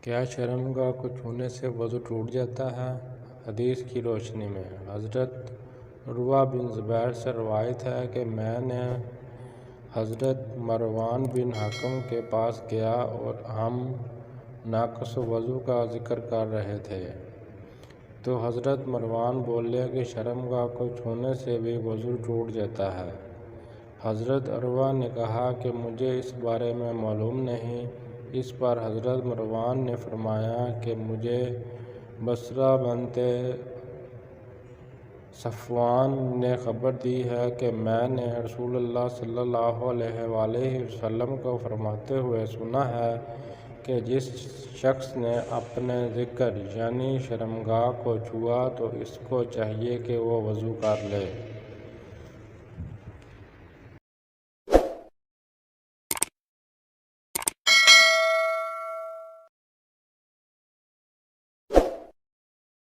کیا شرمگاہ کو چھونے سے وضو ٹوٹ جاتا ہے؟ حدیث کی روشنی میں حضرت عروہ بن زبیر سے روایت ہے کہ میں نے حضرت مروان بن حکم کے پاس گیا اور ہم ناقص وضو کا ذکر کر رہے تھے، تو حضرت مروان بولے کہ شرمگاہ کو چھونے سے بھی وضو ٹوٹ جاتا ہے۔ حضرت عروہ نے کہا کہ مجھے اس بارے میں معلوم نہیں۔ اس پر حضرت مروان نے فرمایا کہ مجھے بصرہ بنت صفوان نے خبر دی ہے کہ میں نے رسول اللہ صلی اللہ علیہ وآلہ وسلم کو فرماتے ہوئے سنا ہے کہ جس شخص نے اپنے ذکر یعنی شرمگاہ کو چھوا تو اس کو چاہیے کہ وہ وضو کر لے۔